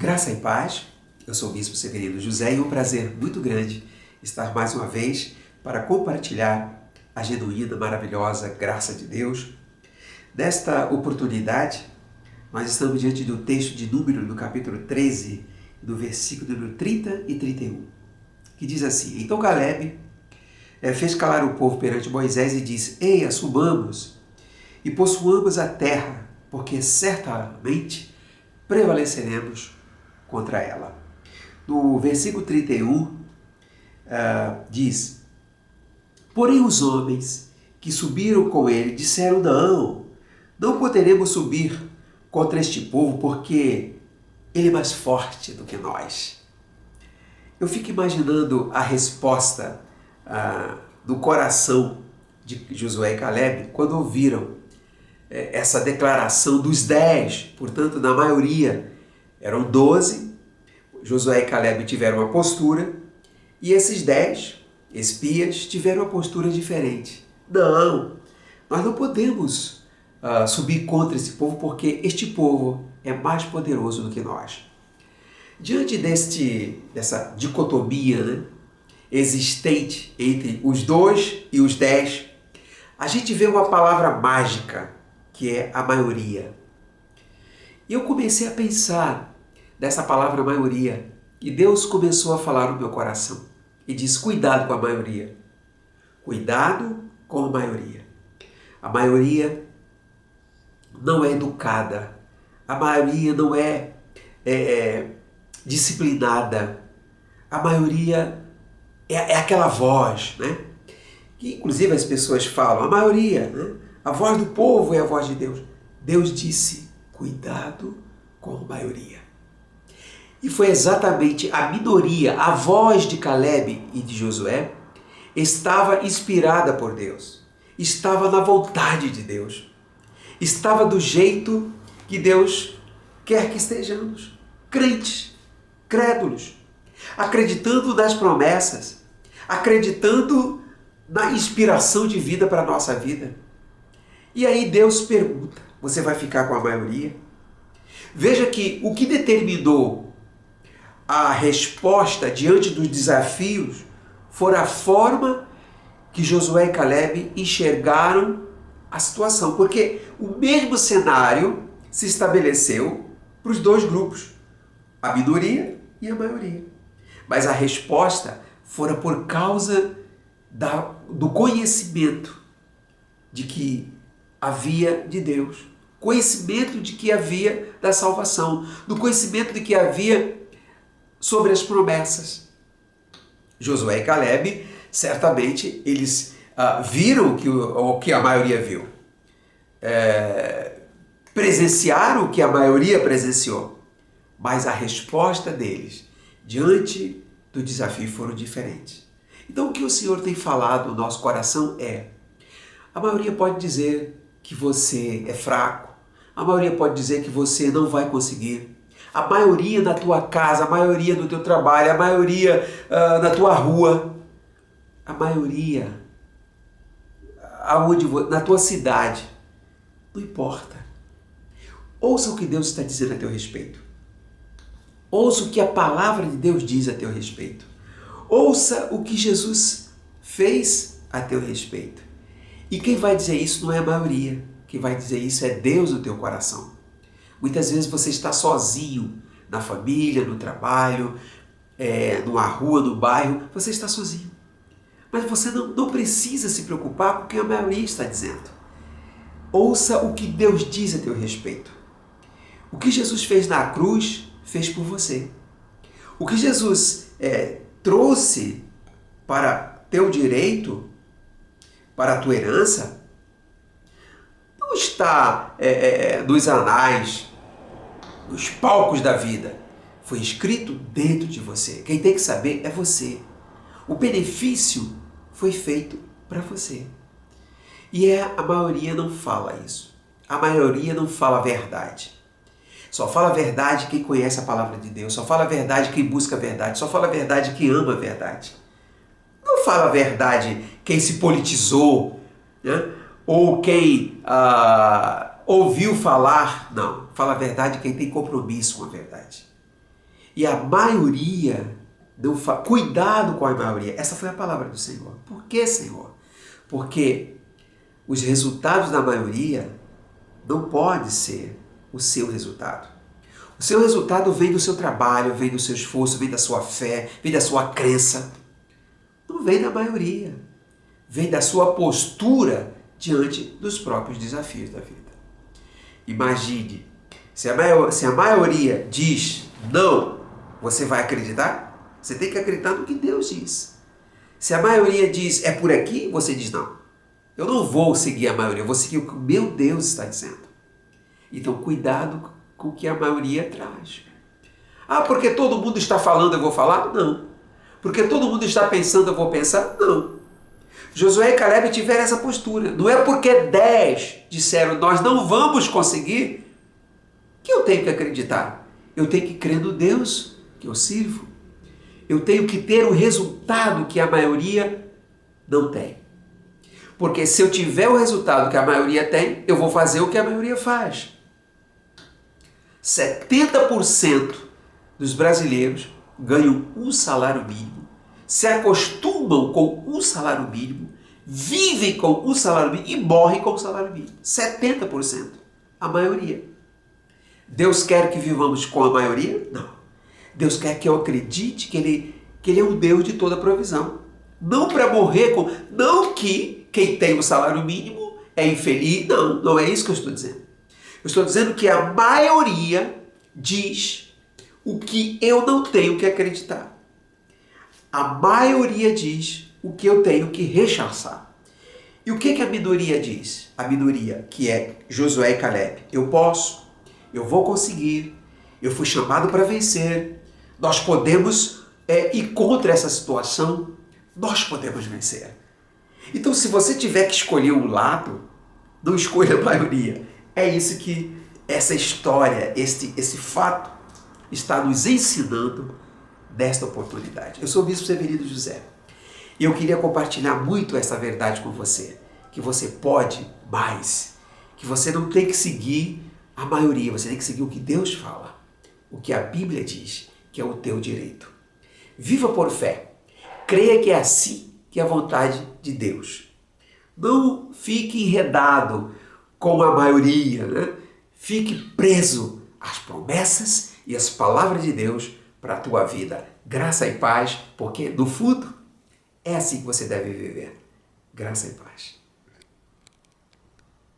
Graça e paz, eu sou o Bispo Severino José e é um prazer muito grande estar mais uma vez para compartilhar a genuína, maravilhosa graça de Deus. Nesta oportunidade, nós estamos diante do texto de Números, no capítulo 13, do versículo número 30 e 31, que diz assim: Então Caleb fez calar o povo perante Moisés e disse: Ei, assumamos e possuamos a terra, porque certamente prevaleceremos contra ela. No versículo 31 diz: Porém os homens que subiram com ele disseram: não poderemos subir contra este povo, porque ele é mais forte do que nós. Eu fico imaginando a resposta do coração de Josué e Caleb quando ouviram essa declaração dos 10, portanto, na maioria eram 12, Josué e Caleb tiveram uma postura, e esses 10 espias tiveram uma postura diferente. Não, nós não podemos subir contra esse povo, porque este povo é mais poderoso do que nós. Diante dessa dicotomia, existente entre os 2 e os 10, a gente vê uma palavra mágica, que é a maioria. E eu comecei a pensar dessa palavra maioria, e Deus começou a falar no meu coração e disse: cuidado com a maioria, cuidado com a maioria. A maioria não é educada, a maioria não é disciplinada, a maioria é aquela voz, que inclusive as pessoas falam, a maioria, a voz do povo é a voz de Deus. Deus disse: cuidado com a maioria. E foi exatamente a minoria, a voz de Caleb e de Josué, estava inspirada por Deus, estava na vontade de Deus, estava do jeito que Deus quer que estejamos, crentes, crédulos, acreditando nas promessas, acreditando na inspiração de vida para a nossa vida. E aí Deus pergunta: você vai ficar com a maioria? Veja que o que determinou a resposta diante dos desafios foi a forma que Josué e Caleb enxergaram a situação, porque o mesmo cenário se estabeleceu para os dois grupos, a minoria e a maioria. Mas a resposta fora por causa do conhecimento de que havia de Deus, conhecimento de que havia da salvação, do conhecimento de que havia sobre as promessas. Josué e Caleb, certamente, eles viram o que a maioria viu, presenciaram o que a maioria presenciou, mas a resposta deles diante do desafio foram diferentes. Então o que o Senhor tem falado no nosso coração é: a maioria pode dizer que você é fraco, a maioria pode dizer que você não vai conseguir, a maioria da tua casa, a maioria do teu trabalho, a maioria na tua rua, a maioria na tua cidade, não importa. Ouça o que Deus está dizendo a teu respeito. Ouça o que a palavra de Deus diz a teu respeito. Ouça o que Jesus fez a teu respeito. E quem vai dizer isso não é a maioria. Quem vai dizer isso é Deus no teu coração. Muitas vezes você está sozinho na família, no trabalho, numa rua, no bairro, você está sozinho. Mas você não precisa se preocupar com o que a maioria está dizendo. Ouça o que Deus diz a teu respeito. O que Jesus fez na cruz, fez por você. O que Jesus trouxe para teu direito, para a tua herança, não está nos anais, nos palcos da vida. Foi escrito dentro de você. Quem tem que saber é você. O benefício foi feito para você. E a maioria não fala isso. A maioria não fala a verdade. Só fala a verdade quem conhece a palavra de Deus. Só fala a verdade quem busca a verdade. Só fala a verdade quem ama a verdade. Não fala a verdade quem se politizou, ou quem ouviu falar. Não. Fala a verdade quem tem compromisso com a verdade. E a maioria, cuidado com a maioria. Essa foi a palavra do Senhor. Por que, Senhor? Porque os resultados da maioria não podem ser o seu resultado. O seu resultado vem do seu trabalho, vem do seu esforço, vem da sua fé, vem da sua crença. Não vem da maioria. Vem da sua postura diante dos próprios desafios da vida. Imagine, se a maioria diz não, você vai acreditar? Você tem que acreditar no que Deus diz. Se a maioria diz é por aqui, você diz não. Eu não vou seguir a maioria, eu vou seguir o que o meu Deus está dizendo. Então, cuidado com o que a maioria traz. Ah, porque todo mundo está falando, eu vou falar? Não. Porque todo mundo está pensando, eu vou pensar? Não. Josué e Caleb tiveram essa postura. Não é porque 10 disseram nós não vamos conseguir que eu tenho que acreditar. Eu tenho que crer no Deus que eu sirvo. Eu tenho que ter o resultado que a maioria não tem. Porque se eu tiver o resultado que a maioria tem, eu vou fazer o que a maioria faz. 70% dos brasileiros ganham um salário mínimo, se acostumam com um salário mínimo, vivem com um salário mínimo e morrem com o salário mínimo. 70%. A maioria. Deus quer que vivamos com a maioria? Não. Deus quer que eu acredite que Ele é um Deus de toda provisão. Não para morrer com... Não que quem tem o salário mínimo é infeliz. Não, não é isso que eu estou dizendo. Eu estou dizendo que a maioria diz o que eu não tenho que acreditar. A maioria diz o que eu tenho que rechaçar. E o que a minoria diz? A minoria, que é Josué e Caleb. Eu posso, eu vou conseguir, eu fui chamado para vencer, nós podemos ir contra essa situação, nós podemos vencer. Então, se você tiver que escolher um lado, não escolha a maioria. É isso que essa história, esse fato, está nos ensinando desta oportunidade. Eu sou o Bispo Severino José e eu queria compartilhar muito essa verdade com você, que você pode mais, que você não tem que seguir a maioria, você tem que seguir o que Deus fala, o que a Bíblia diz, que é o teu direito. Viva por fé, creia que é assim que é a vontade de Deus. Não fique enredado com a maioria, né? Fique preso às promessas e às palavras de Deus para a tua vida. Graça e paz, porque no fundo é assim que você deve viver. Graça e paz.